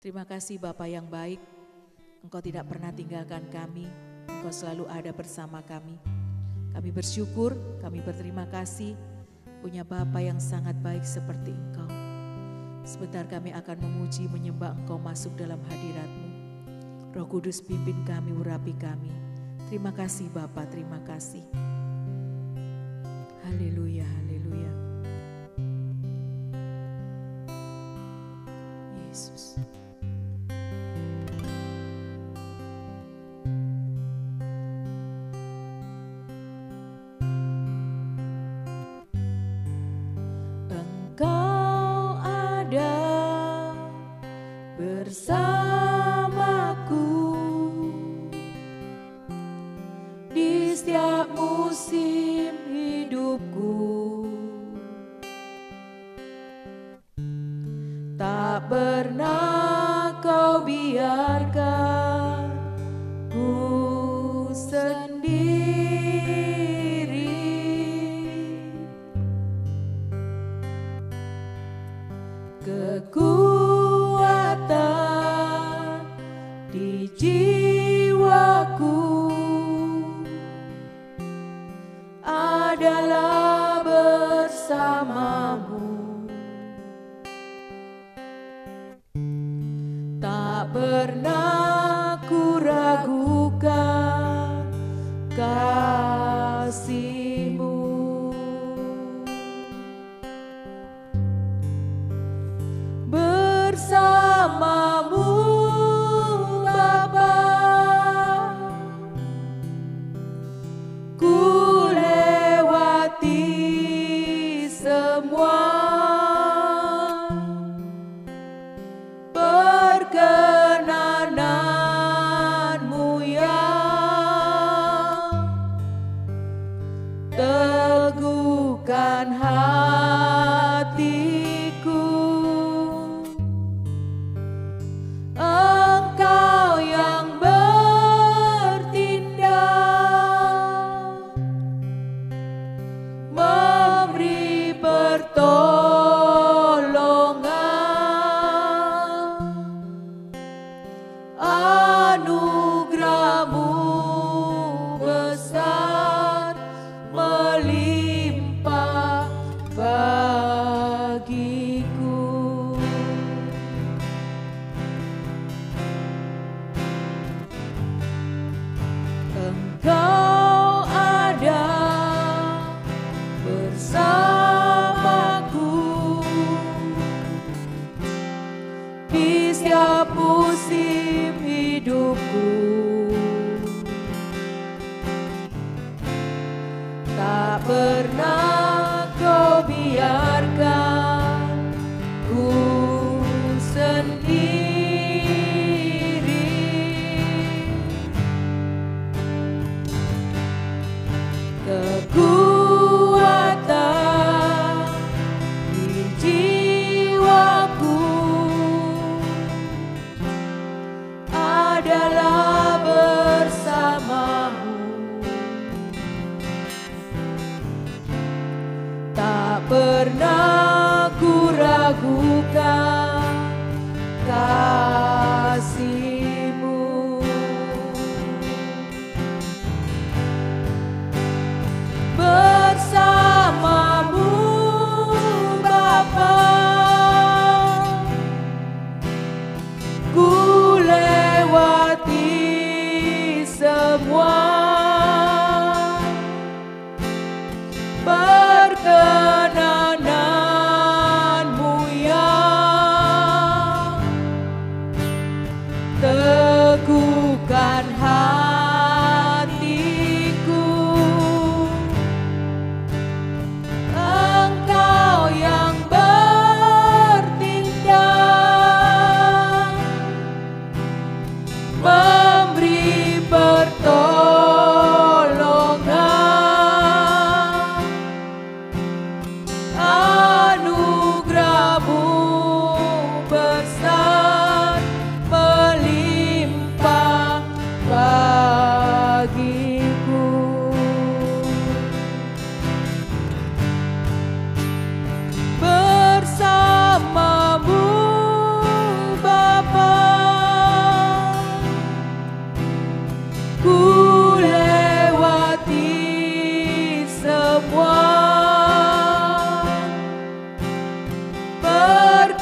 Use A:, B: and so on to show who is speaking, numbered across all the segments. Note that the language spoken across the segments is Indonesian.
A: Terima kasih Bapa yang baik, Engkau tidak pernah tinggalkan kami, Engkau selalu ada bersama kami. Kami bersyukur, kami berterima kasih punya Bapa yang sangat baik seperti Engkau. Sebentar kami akan memuji, menyembah Engkau masuk dalam hadirat-Mu. Roh Kudus pimpin kami, urapi kami. Terima kasih Bapa, terima kasih. Haleluya, haleluya. Yesus. Engkau ada bersamaku di setiap musim hidupku. Tak pernah kau biarkan ku sendiri. Kekuatan di jiwaku adalah bersamamu. Tak pernah ku ragukan kasih-Mu. Bersamamu Bapa, ku lewati semua perkenanan-Mu yang teguhkan hatiku.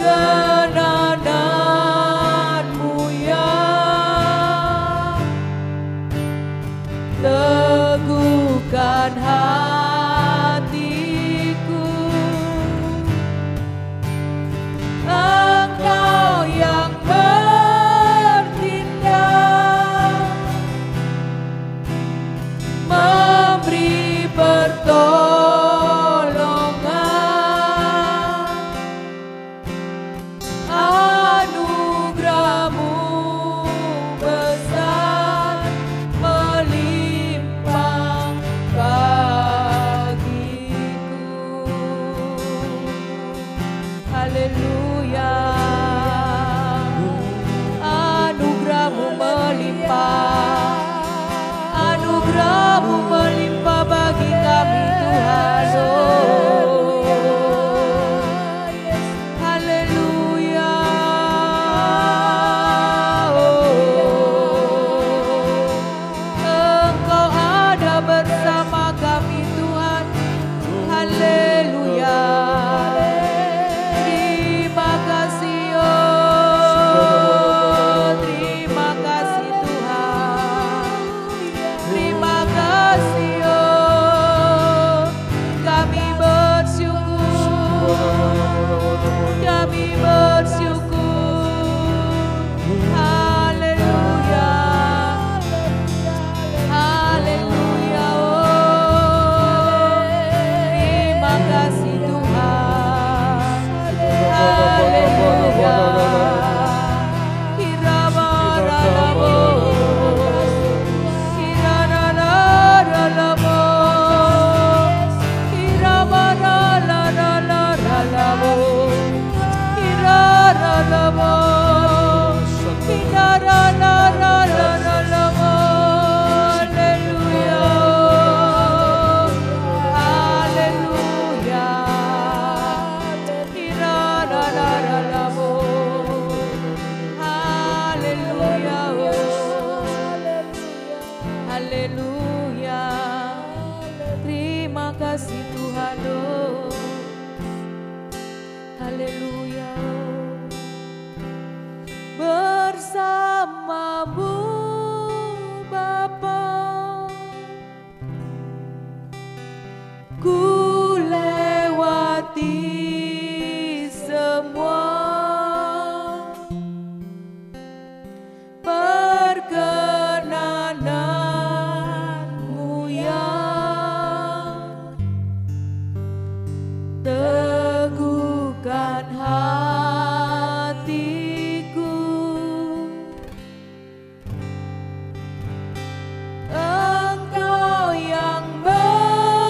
A: perkenananmu ya, teguhkan hatiku. Engkau yang bertindak, memberi pertolongan, anugerahmu besar melimpah bagiku. Haleluya, anugerahmu melimpah, anugerahmu melimpah bagi kami Tuhan. Haleluya, Engkau ada bersama kami Tuhan. Haleluya, terima kasih terima kasih Tuhan, terima kasih kami bersyukur, kami bersyukur. Haleluya, haleluya, terima kasih Tuhan. Haleluya, Iramaralamo, Iranararalamo, Iramaralalalamo, Iraralamo, Irarararalamo. Haleluya, haleluya, Irarararalamo, haleluya, haleluya, terima kasih Tuhan. Haleluya, bersamamu Bapa ku lewati semua perkenananmu ya, teguhkan hatiku. Engkau yang bertindak,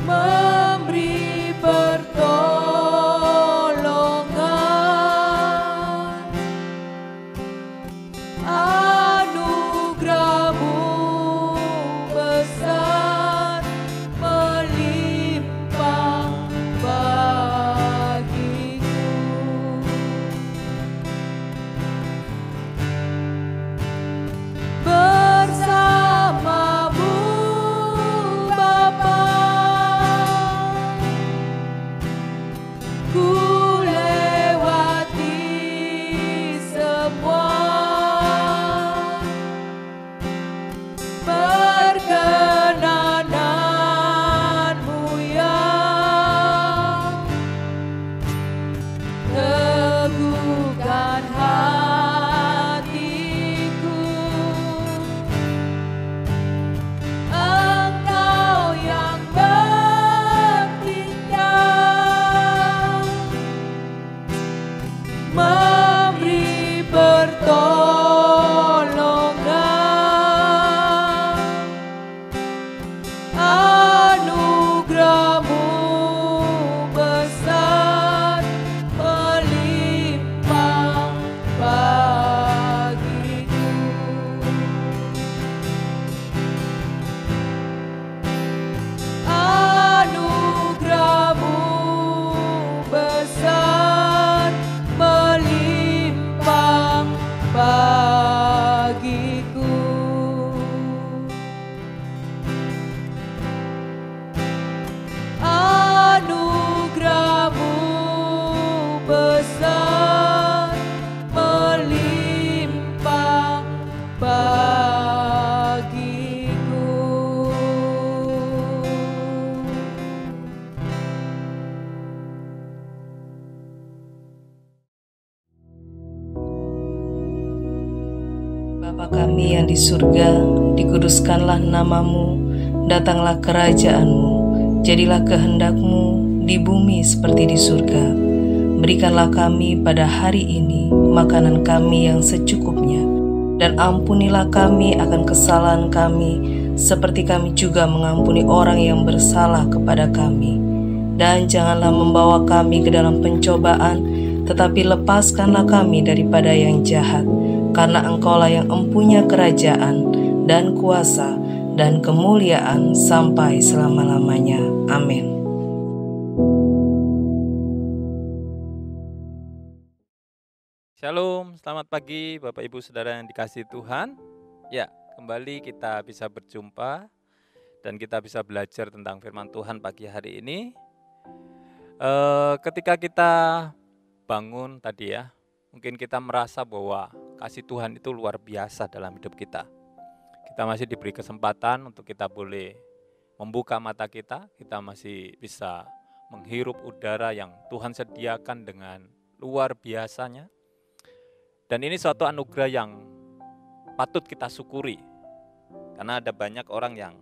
A: memberi pertolongan, anugerahmu besar melimpah bagiku. Bersamamu Bapa
B: kami yang di surga, dikuduskanlah namamu, datanglah kerajaan-mu, jadilah kehendak-mu di bumi seperti di surga. Berikanlah kami pada hari ini makanan kami yang secukupnya, dan ampunilah kami akan kesalahan kami, seperti kami juga mengampuni orang yang bersalah kepada kami. Dan janganlah membawa kami ke dalam pencobaan, tetapi lepaskanlah kami daripada yang jahat, karena Engkaulah yang empunya kerajaan dan kuasa dan kemuliaan sampai selama-lamanya. Amin.
C: Shalom, selamat pagi Bapak Ibu Saudara yang dikasihi Tuhan. Ya, kembali kita bisa berjumpa dan kita bisa belajar tentang firman Tuhan pagi hari ini. Ketika kita bangun tadi ya, mungkin kita merasa bahwa kasih Tuhan itu luar biasa dalam hidup kita. Kita masih diberi kesempatan untuk kita boleh membuka mata kita masih bisa menghirup udara yang Tuhan sediakan dengan luar biasanya. Dan ini suatu anugerah yang patut kita syukuri. Karena ada banyak orang yang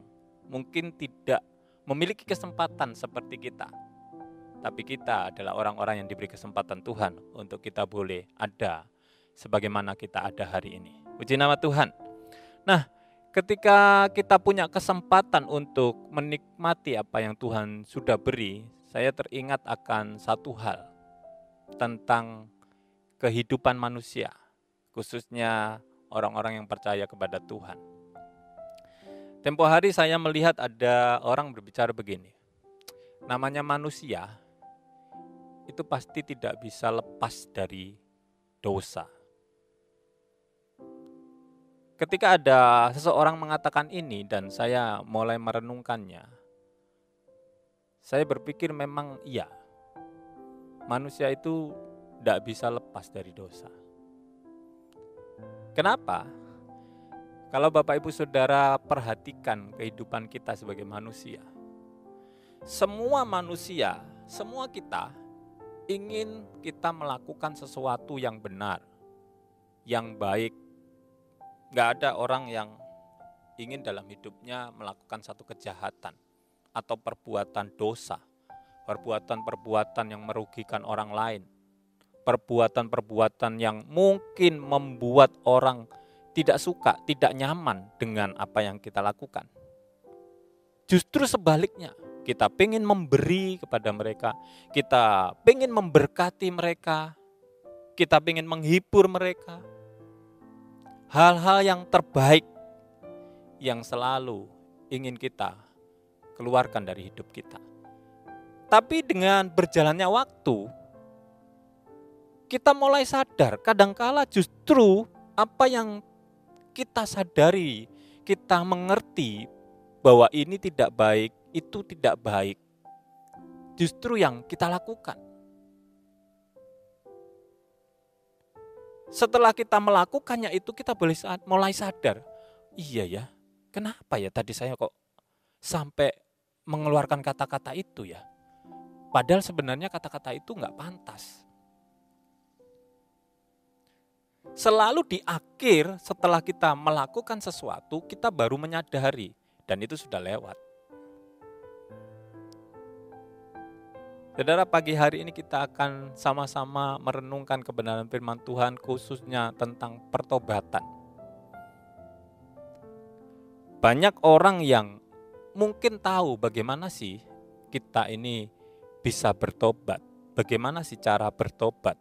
C: mungkin tidak memiliki kesempatan seperti kita. Tapi kita adalah orang-orang yang diberi kesempatan Tuhan untuk kita boleh ada sebagaimana kita ada hari ini. Puji nama Tuhan. Nah, ketika kita punya kesempatan untuk menikmati apa yang Tuhan sudah beri, saya teringat akan satu hal tentang kehidupan manusia, khususnya orang-orang yang percaya kepada Tuhan. Tempo hari saya melihat ada orang berbicara begini, namanya manusia itu pasti tidak bisa lepas dari dosa. Ketika ada seseorang mengatakan ini dan saya mulai merenungkannya, saya berpikir memang iya, manusia itu tidak bisa lepas dari dosa. Kenapa? Kalau Bapak Ibu Saudara perhatikan kehidupan kita sebagai manusia, semua manusia, semua kita ingin kita melakukan sesuatu yang benar, yang baik. Gak ada orang yang ingin dalam hidupnya melakukan satu kejahatan atau perbuatan dosa, perbuatan-perbuatan yang merugikan orang lain, perbuatan-perbuatan yang mungkin membuat orang tidak suka, tidak nyaman dengan apa yang kita lakukan. Justru sebaliknya, kita pengen memberi kepada mereka, kita pengen memberkati mereka, kita pengen menghibur mereka. Hal-hal yang terbaik yang selalu ingin kita keluarkan dari hidup kita. Tapi dengan berjalannya waktu, kita mulai sadar, kadangkala justru apa yang kita sadari, kita mengerti bahwa ini tidak baik, itu tidak baik, justru yang kita lakukan. Setelah kita melakukannya itu, kita boleh mulai sadar, iya ya, kenapa ya tadi saya kok sampai mengeluarkan kata-kata itu ya? Padahal sebenarnya kata-kata itu nggak pantas. Selalu di akhir setelah kita melakukan sesuatu, kita baru menyadari dan itu sudah lewat. Saudara, pagi hari ini kita akan sama-sama merenungkan kebenaran firman Tuhan khususnya tentang pertobatan. Banyak orang yang mungkin tahu bagaimana sih kita ini bisa bertobat, bagaimana sih cara bertobat.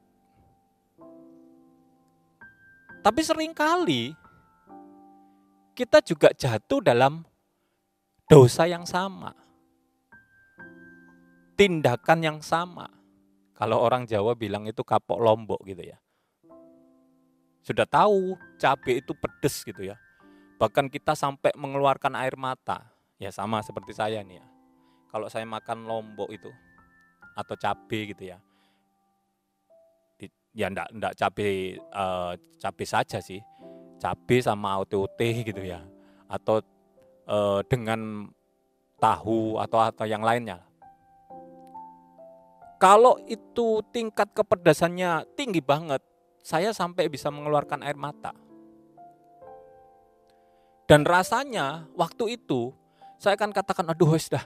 C: Tapi seringkali kita juga jatuh dalam dosa yang sama, tindakan yang sama. Kalau orang Jawa bilang itu kapok lombok gitu ya. Sudah tahu cabai itu pedes gitu ya. Bahkan kita sampai mengeluarkan air mata. Ya sama seperti saya nih ya. Kalau saya makan lombok itu atau cabai gitu ya. Ya enggak cabai saja sih. Cabai sama ote-ote gitu ya. Atau dengan tahu atau yang lainnya. Kalau itu tingkat kepedasannya tinggi banget, saya sampai bisa mengeluarkan air mata. Dan rasanya waktu itu saya akan katakan, aduh wes dah,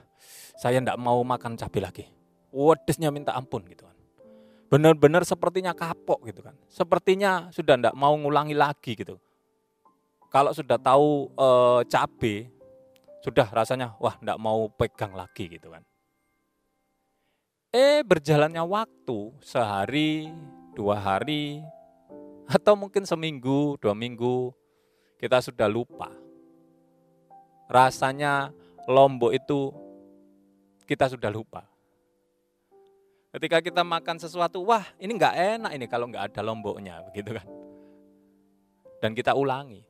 C: saya enggak mau makan cabai lagi. Wedesnya minta ampun gitu kan. Benar-benar sepertinya kapok gitu kan. Sepertinya sudah enggak mau ngulangi lagi gitu. Kalau sudah tahu cabai, sudah rasanya wah enggak mau pegang lagi gitu kan. Berjalannya waktu, sehari, 2 hari, atau mungkin seminggu, 2 minggu, kita sudah lupa. Rasanya lombok itu kita sudah lupa. Ketika kita makan sesuatu, wah ini enggak enak ini kalau enggak ada lomboknya, begitu kan. Dan kita ulangi.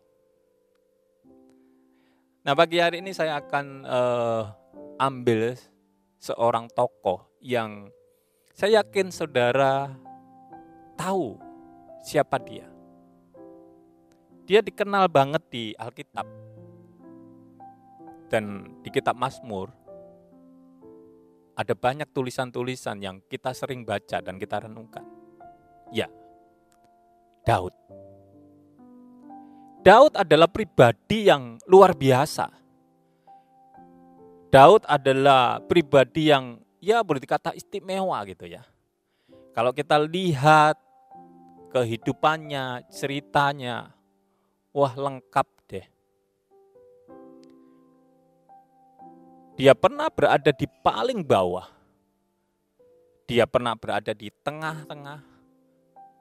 C: Nah, pagi hari ini saya akan ambil seorang tokoh yang saya yakin saudara tahu siapa dia. Dia dikenal banget di Alkitab dan di kitab Mazmur. Ada banyak tulisan-tulisan yang kita sering baca dan kita renungkan. Ya, Daud. Daud adalah pribadi yang luar biasa. Daud adalah pribadi yang ya boleh dikata istimewa gitu ya. Kalau kita lihat kehidupannya, ceritanya, wah lengkap deh. Dia pernah berada di paling bawah. Dia pernah berada di tengah-tengah.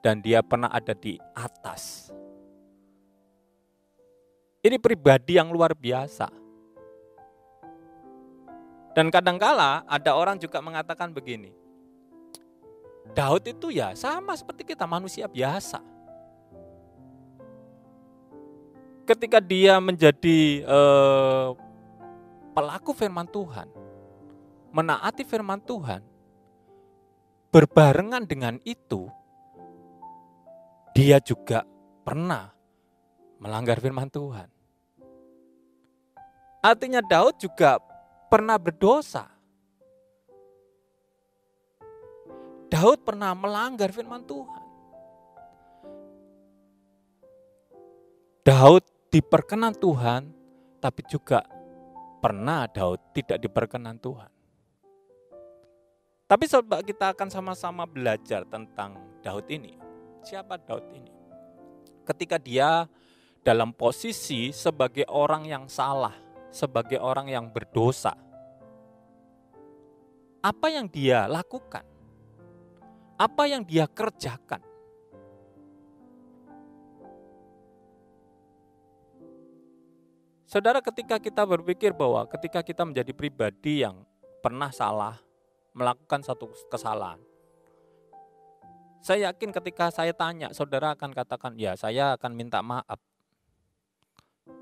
C: Dan dia pernah ada di atas. Ini pribadi yang luar biasa. Dan kadangkala ada orang juga mengatakan begini. Daud itu ya sama seperti kita, manusia biasa. Ketika dia menjadi pelaku firman Tuhan, menaati firman Tuhan, berbarengan dengan itu, dia juga pernah melanggar firman Tuhan. Artinya Daud juga pernah berdosa. Daud pernah melanggar firman Tuhan. Daud diperkenan Tuhan, tapi juga pernah Daud tidak diperkenan Tuhan. Tapi coba kita akan sama-sama belajar tentang Daud ini. Siapa Daud ini? Ketika dia dalam posisi sebagai orang yang salah, sebagai orang yang berdosa, apa yang dia lakukan? Apa yang dia kerjakan? Saudara, ketika kita berpikir bahwa ketika kita menjadi pribadi yang pernah salah, melakukan satu kesalahan, saya yakin ketika saya tanya, saudara akan katakan, ya saya akan minta maaf.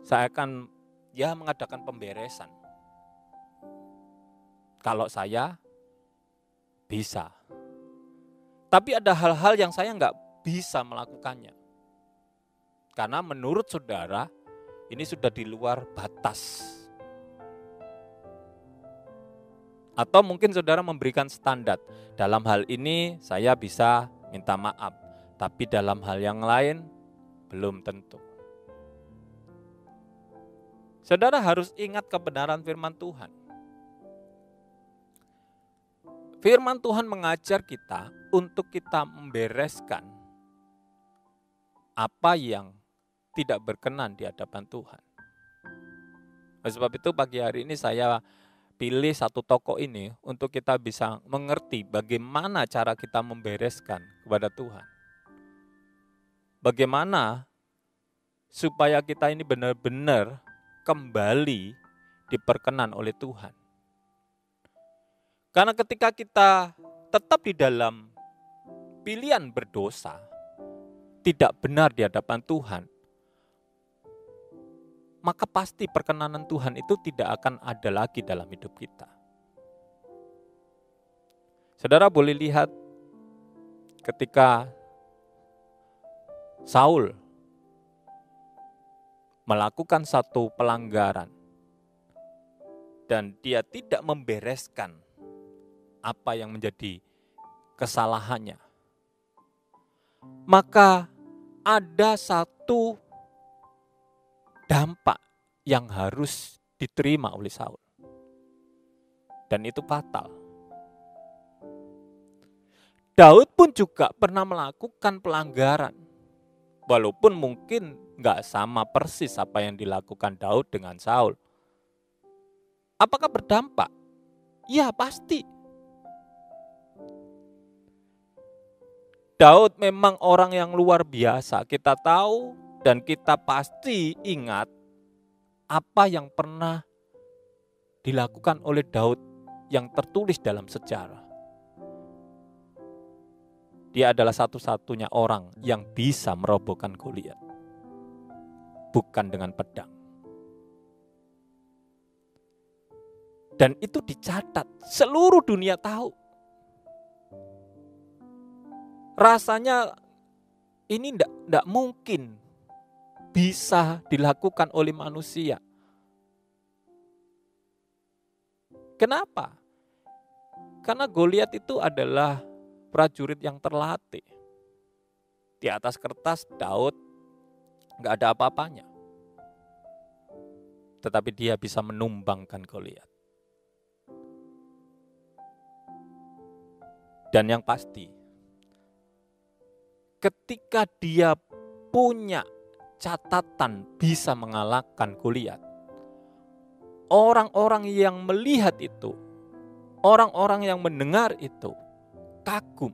C: Saya akan mengadakan pemberesan. Kalau saya bisa. Tapi ada hal-hal yang saya nggak bisa melakukannya. Karena menurut saudara, ini sudah di luar batas. Atau mungkin saudara memberikan standar. Dalam hal ini saya bisa minta maaf. Tapi dalam hal yang lain belum tentu. Saudara harus ingat kebenaran firman Tuhan. Firman Tuhan mengajar kita untuk kita membereskan apa yang tidak berkenan di hadapan Tuhan. Oleh sebab itu pagi hari ini saya pilih satu tokoh ini untuk kita bisa mengerti bagaimana cara kita membereskan kepada Tuhan. Bagaimana supaya kita ini benar-benar kembali diperkenan oleh Tuhan. Karena ketika kita tetap di dalam pilihan berdosa, tidak benar di hadapan Tuhan, maka pasti perkenanan Tuhan itu tidak akan ada lagi dalam hidup kita. Saudara boleh lihat ketika Saul melakukan satu pelanggaran dan dia tidak membereskan apa yang menjadi kesalahannya, maka ada satu dampak yang harus diterima oleh Saul. Dan itu fatal. Daud pun juga pernah melakukan pelanggaran. Walaupun mungkin gak sama persis apa yang dilakukan Daud dengan Saul. Apakah berdampak? Ya pasti. Daud memang orang yang luar biasa. Kita tahu dan kita pasti ingat apa yang pernah dilakukan oleh Daud yang tertulis dalam sejarah. Dia adalah satu-satunya orang yang bisa merobohkan Goliat. Bukan dengan pedang. Dan itu dicatat, seluruh dunia tahu. Rasanya ini tidak mungkin bisa dilakukan oleh manusia. Kenapa? Karena Goliat itu adalah prajurit yang terlatih. Di atas kertas Daud gak ada apa-apanya. Tetapi dia bisa menumbangkan Goliat. Dan yang pasti, ketika dia punya catatan bisa mengalahkan Goliat, orang-orang yang melihat itu, orang-orang yang mendengar itu, kagum,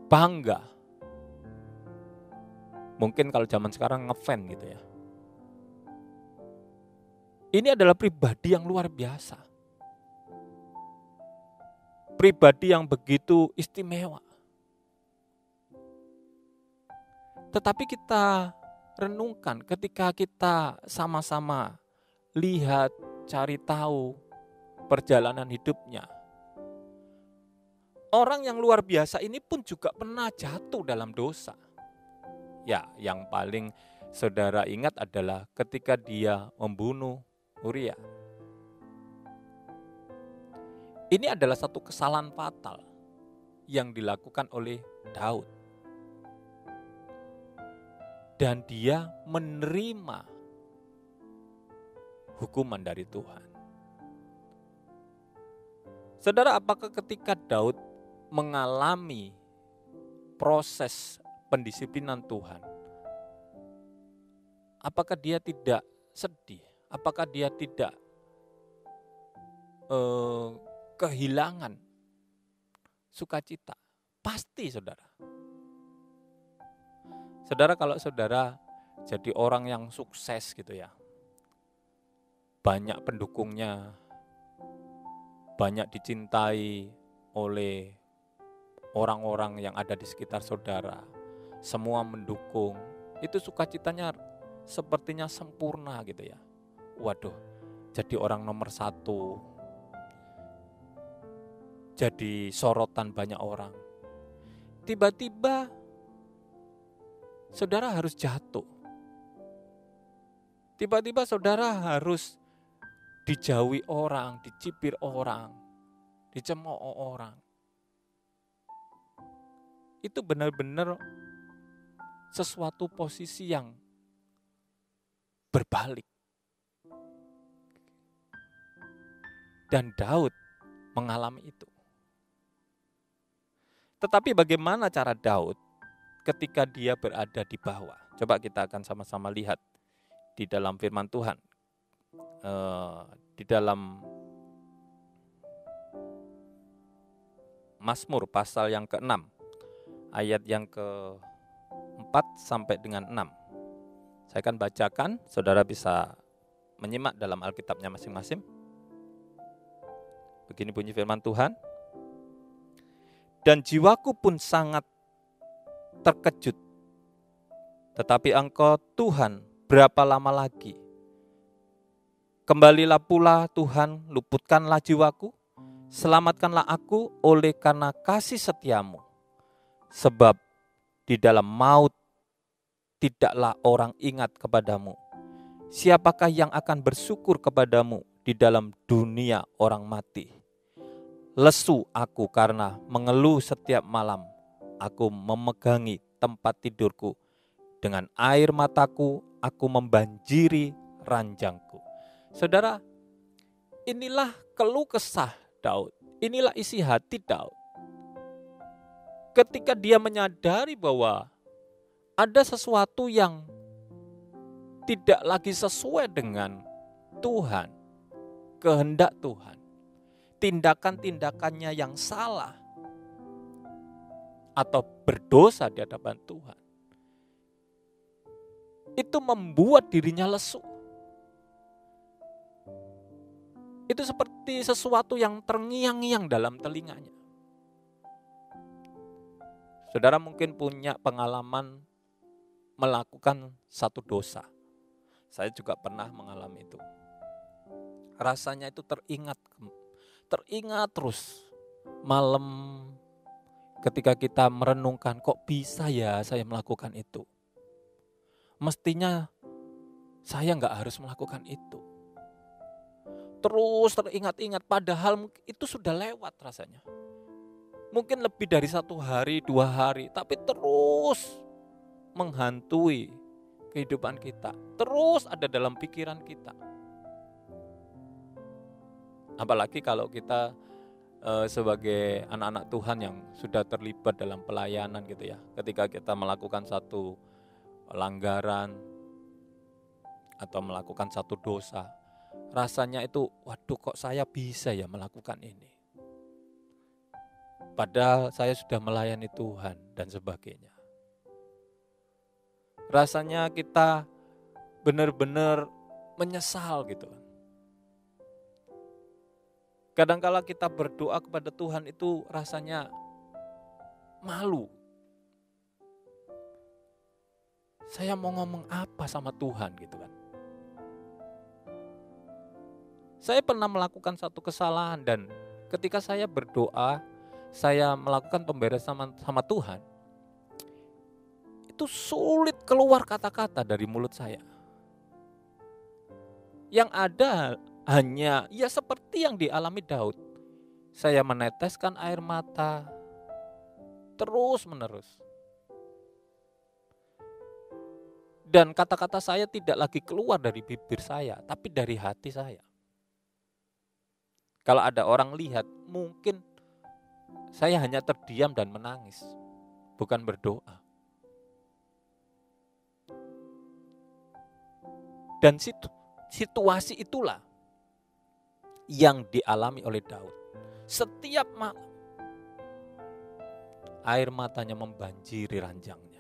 C: bangga. Mungkin kalau zaman sekarang ngefan gitu ya. Ini adalah pribadi yang luar biasa. Pribadi yang begitu istimewa. Tetapi kita renungkan ketika kita sama-sama lihat, cari tahu perjalanan hidupnya. Orang yang luar biasa ini pun juga pernah jatuh dalam dosa. Ya, yang paling saudara ingat adalah ketika dia membunuh Uria. Ini adalah satu kesalahan fatal yang dilakukan oleh Daud. Dan dia menerima hukuman dari Tuhan. Saudara, apakah ketika Daud mengalami proses pendisiplinan Tuhan, apakah dia tidak sedih? Apakah dia tidak kehilangan sukacita? Pasti, saudara. Saudara, kalau saudara jadi orang yang sukses gitu ya, banyak pendukungnya, banyak dicintai oleh orang-orang yang ada di sekitar saudara, semua mendukung, itu sukacitanya sepertinya sempurna gitu ya. Waduh, jadi orang nomor 1, jadi sorotan banyak orang. Tiba-tiba saudara harus jatuh. Tiba-tiba saudara harus dijauhi orang, dicibir orang, dicemooh orang. Itu benar-benar sesuatu posisi yang berbalik. Dan Daud mengalami itu. Tetapi bagaimana cara Daud ketika dia berada di bawah? Coba kita akan sama-sama lihat di dalam firman Tuhan. Di dalam Mazmur pasal yang ke-6, ayat yang ke-4 sampai dengan 6. Saya akan bacakan, saudara bisa menyimak dalam Alkitabnya masing-masing. Begini bunyi firman Tuhan. Dan jiwaku pun sangat terkejut. Tetapi Engkau Tuhan, berapa lama lagi? Kembalilah pula Tuhan, luputkanlah jiwaku, selamatkanlah aku oleh karena kasih setiamu. Sebab di dalam maut tidaklah orang ingat kepadamu. Siapakah yang akan bersyukur kepadamu di dalam dunia orang mati? Lesu aku karena mengeluh setiap malam. Aku memegangi tempat tidurku. Dengan air mataku aku membanjiri ranjangku. Saudara, inilah keluh kesah Daud. Inilah isi hati Daud. Ketika dia menyadari bahwa ada sesuatu yang tidak lagi sesuai dengan Tuhan, kehendak Tuhan, tindakan-tindakannya yang salah atau berdosa di hadapan Tuhan, itu membuat dirinya lesu. Itu seperti sesuatu yang terngiang-ngiang dalam telinganya. Saudara mungkin punya pengalaman melakukan satu dosa. Saya juga pernah mengalami itu. Rasanya itu teringat terus malam ketika kita merenungkan, kok bisa ya saya melakukan itu. Mestinya saya nggak harus melakukan itu. Terus teringat-ingat, padahal itu sudah lewat rasanya. Mungkin lebih dari 1 hari, 2 hari, tapi terus menghantui kehidupan kita. Terus ada dalam pikiran kita. Apalagi kalau kita sebagai anak-anak Tuhan yang sudah terlibat dalam pelayanan gitu ya. Ketika kita melakukan satu pelanggaran atau melakukan satu dosa, rasanya itu, waduh kok saya bisa ya melakukan ini. Padahal saya sudah melayani Tuhan dan sebagainya. Rasanya kita benar-benar menyesal gitu. Kadangkala kita berdoa kepada Tuhan itu rasanya malu. Saya mau ngomong apa sama Tuhan gitu kan. Saya pernah melakukan satu kesalahan dan ketika saya berdoa, saya melakukan pemberesan sama Tuhan, itu sulit keluar kata-kata dari mulut saya. Yang ada hanya ya seperti yang dialami Daud. Saya meneteskan air mata terus menerus. Dan kata-kata saya tidak lagi keluar dari bibir saya, tapi dari hati saya. Kalau ada orang lihat, mungkin saya hanya terdiam dan menangis, bukan berdoa. Dan situasi itulah yang dialami oleh Daud. Setiap malam, air matanya membanjiri ranjangnya.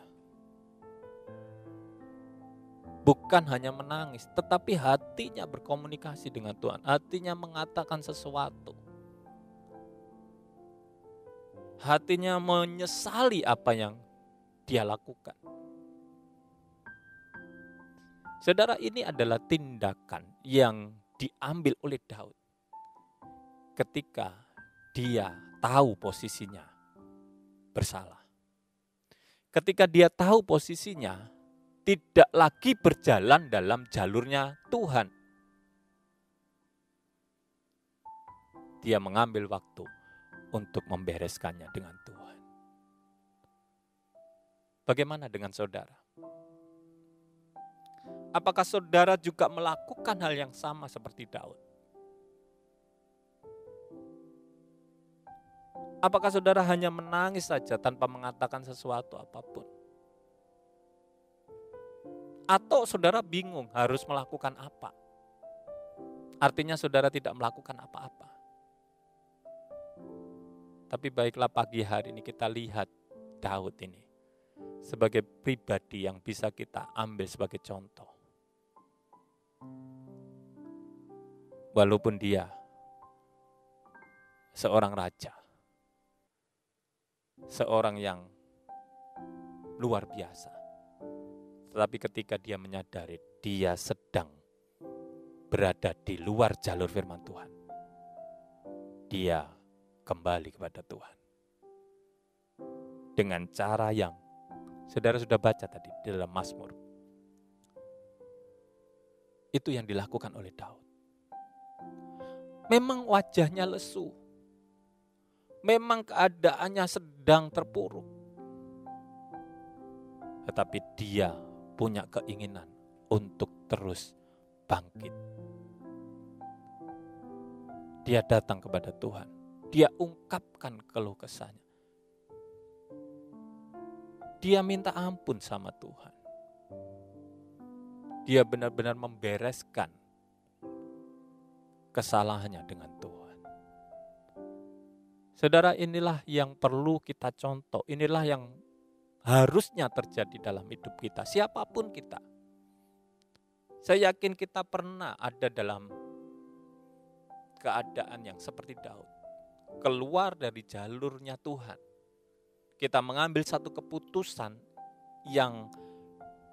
C: Bukan hanya menangis, tetapi hatinya berkomunikasi dengan Tuhan. Hatinya mengatakan sesuatu. Hatinya menyesali apa yang dia lakukan. Saudara, ini adalah tindakan yang diambil oleh Daud ketika dia tahu posisinya bersalah. Ketika dia tahu posisinya tidak lagi berjalan dalam jalurnya Tuhan. Dia mengambil waktu untuk membereskannya dengan Tuhan. Bagaimana dengan saudara? Apakah saudara juga melakukan hal yang sama seperti Daud? Apakah saudara hanya menangis saja tanpa mengatakan sesuatu apapun? Atau saudara bingung harus melakukan apa? Artinya saudara tidak melakukan apa-apa. Tapi baiklah pagi hari ini kita lihat Daud ini sebagai pribadi yang bisa kita ambil sebagai contoh. Walaupun dia seorang raja, seorang yang luar biasa. Tetapi ketika dia menyadari dia sedang berada di luar jalur firman Tuhan, dia kembali kepada Tuhan. Dengan cara yang saudara sudah baca tadi di dalam Mazmur. Itu yang dilakukan oleh Daud. Memang wajahnya lesu. Memang keadaannya sedang terpuruk. Tetapi dia punya keinginan untuk terus bangkit. Dia datang kepada Tuhan. Dia ungkapkan keluh kesahnya. Dia minta ampun sama Tuhan. Dia benar-benar membereskan kesalahannya dengan Tuhan. Saudara, inilah yang perlu kita contoh. Inilah yang harusnya terjadi dalam hidup kita, siapapun kita. Saya yakin kita pernah ada dalam keadaan yang seperti Daud. Keluar dari jalurnya Tuhan. Kita mengambil satu keputusan yang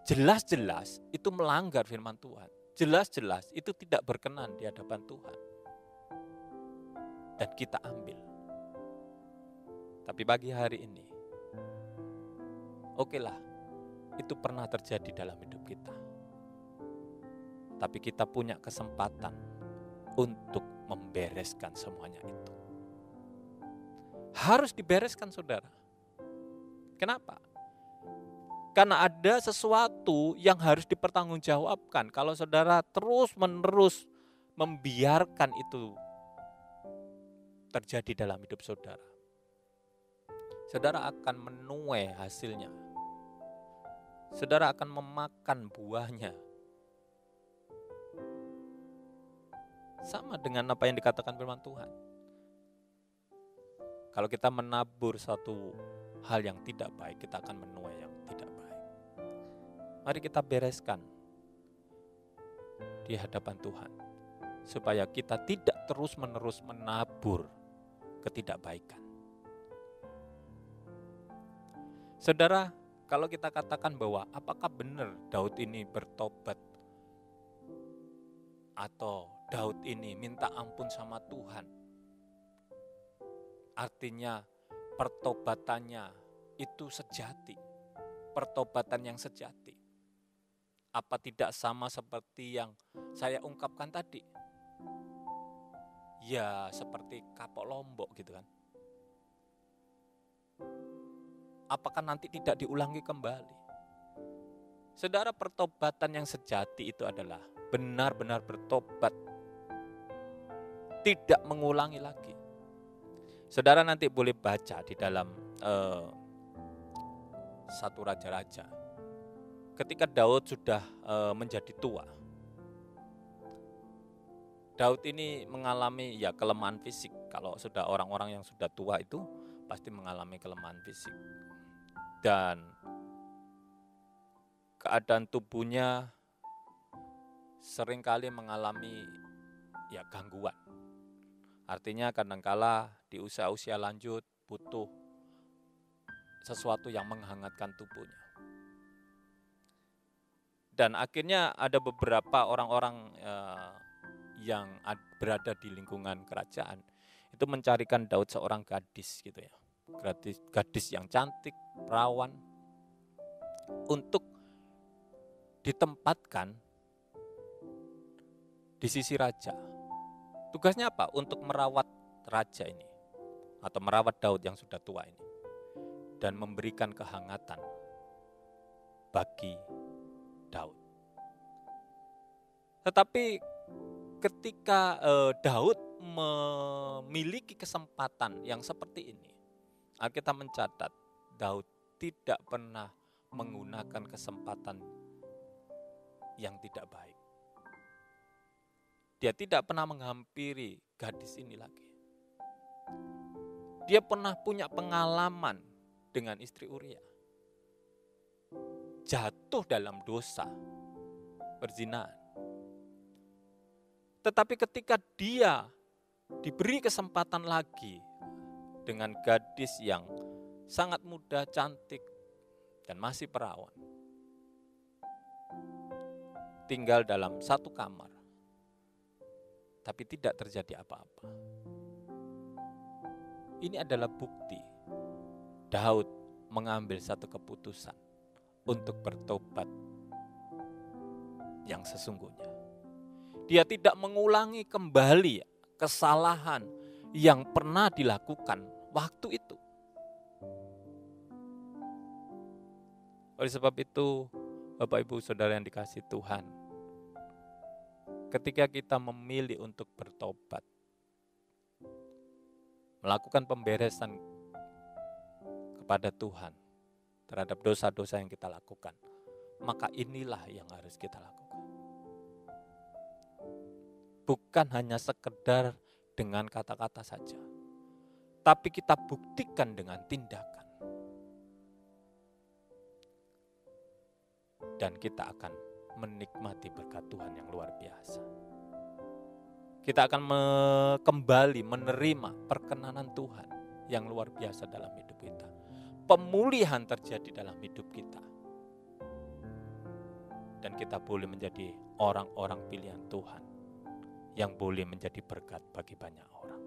C: jelas-jelas itu melanggar firman Tuhan. Jelas-jelas itu tidak berkenan di hadapan Tuhan. Dan kita ambil. Tapi pagi hari ini, okelah, itu pernah terjadi dalam hidup kita. Tapi kita punya kesempatan untuk membereskan semuanya itu. Harus dibereskan, saudara. Kenapa? Karena ada sesuatu yang harus dipertanggungjawabkan. Kalau saudara terus-menerus membiarkan itu terjadi dalam hidup saudara, saudara akan menuai hasilnya. Saudara akan memakan buahnya. Sama dengan apa yang dikatakan firman Tuhan. Kalau kita menabur satu hal yang tidak baik, kita akan menuai yang tidak baik. Mari kita bereskan di hadapan Tuhan, supaya kita tidak terus-menerus menabur ketidakbaikan. Saudara, kalau kita katakan bahwa apakah benar Daud ini bertobat atau Daud ini minta ampun sama Tuhan, artinya pertobatannya itu sejati, pertobatan yang sejati. Apa tidak sama seperti yang saya ungkapkan tadi? Ya, seperti kapok Lombok gitu kan. Apakah nanti tidak diulangi kembali? Saudara, pertobatan yang sejati itu adalah benar-benar bertobat, tidak mengulangi lagi. Saudara nanti boleh baca di dalam 1 Raja-Raja. Ketika Daud sudah menjadi tua, Daud ini mengalami kelemahan fisik. Kalau sudah orang-orang yang sudah tua itu pasti mengalami kelemahan fisik. Dan keadaan tubuhnya seringkali mengalami gangguan. Artinya kadangkala di usia-usia lanjut butuh sesuatu yang menghangatkan tubuhnya. Dan akhirnya ada beberapa orang-orang yang berada di lingkungan kerajaan itu mencarikan Daud seorang gadis gitu ya. Gadis yang cantik, perawan, untuk ditempatkan di sisi raja. Tugasnya apa? Untuk merawat raja ini atau merawat Daud yang sudah tua ini dan memberikan kehangatan bagi Daud. Tetapi ketika Daud memiliki kesempatan yang seperti ini, Alkitab mencatat Daud tidak pernah menggunakan kesempatan yang tidak baik. Dia tidak pernah menghampiri gadis ini lagi. Dia pernah punya pengalaman dengan istri Uria. Jatuh dalam dosa perzinahan. Tetapi ketika dia diberi kesempatan lagi dengan gadis yang sangat muda, cantik, dan masih perawan, tinggal dalam satu kamar, tapi tidak terjadi apa-apa. Ini adalah bukti Daud mengambil satu keputusan untuk bertobat yang sesungguhnya. Dia tidak mengulangi kembali kesalahan yang pernah dilakukan waktu itu. Oleh sebab itu, Bapak Ibu Saudara yang dikasihi Tuhan, ketika kita memilih untuk bertobat, melakukan pemberesan kepada Tuhan terhadap dosa-dosa yang kita lakukan, maka inilah yang harus kita lakukan. Bukan hanya sekedar dengan kata-kata saja, tapi kita buktikan dengan tindakan. Dan kita akan menikmati berkat Tuhan yang luar biasa. Kita akan kembali menerima perkenanan Tuhan yang luar biasa dalam hidup kita. Pemulihan terjadi dalam hidup kita. Dan kita boleh menjadi orang-orang pilihan Tuhan yang boleh menjadi berkat bagi banyak orang.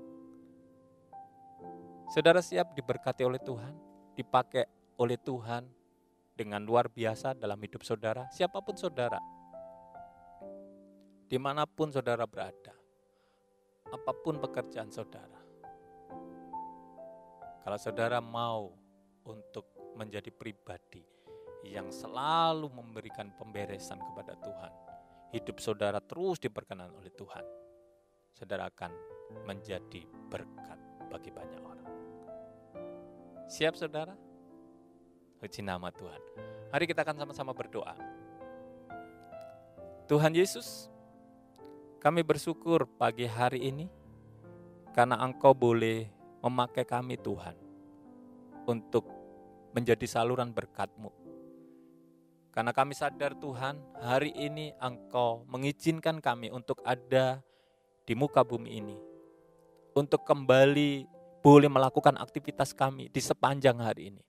C: Saudara siap diberkati oleh Tuhan, dipakai oleh Tuhan dengan luar biasa dalam hidup saudara, siapapun saudara, dimanapun saudara berada, apapun pekerjaan saudara. Kalau saudara mau untuk menjadi pribadi yang selalu memberikan pemberesan kepada Tuhan, hidup saudara terus diperkenan oleh Tuhan, saudara akan menjadi berkat bagi banyak orang. Siap saudara? Puji nama Tuhan. Mari kita akan sama-sama berdoa. Tuhan Yesus, kami bersyukur pagi hari ini karena Engkau boleh memakai kami Tuhan untuk menjadi saluran berkat-Mu. Karena kami sadar Tuhan, hari ini Engkau mengizinkan kami untuk ada di muka bumi ini, untuk kembali boleh melakukan aktivitas kami di sepanjang hari ini.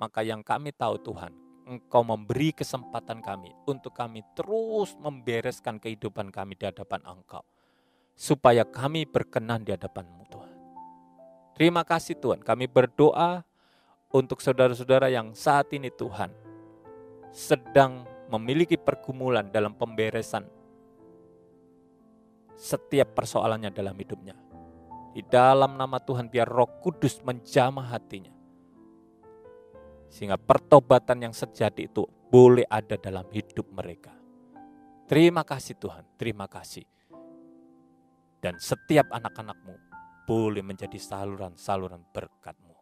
C: Maka yang kami tahu Tuhan, Engkau memberi kesempatan kami untuk kami terus membereskan kehidupan kami di hadapan Engkau. Supaya kami berkenan di hadapan-Mu Tuhan. Terima kasih Tuhan, kami berdoa untuk saudara-saudara yang saat ini Tuhan sedang memiliki pergumulan dalam pemberesan setiap persoalannya dalam hidupnya. Di dalam nama Tuhan biar Roh Kudus menjamah hatinya. Sehingga pertobatan yang sejati itu boleh ada dalam hidup mereka. Terima kasih Tuhan, terima kasih. Dan setiap anak-anak-Mu boleh menjadi saluran-saluran berkat-Mu.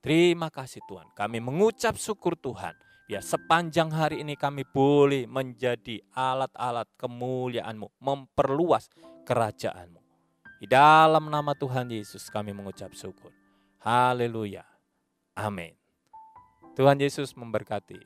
C: Terima kasih Tuhan, kami mengucap syukur Tuhan. Biar sepanjang hari ini kami boleh menjadi alat-alat kemuliaan-Mu, memperluas kerajaan-Mu. Di dalam nama Tuhan Yesus kami mengucap syukur. Haleluya. Amin. Tuhan Yesus memberkati.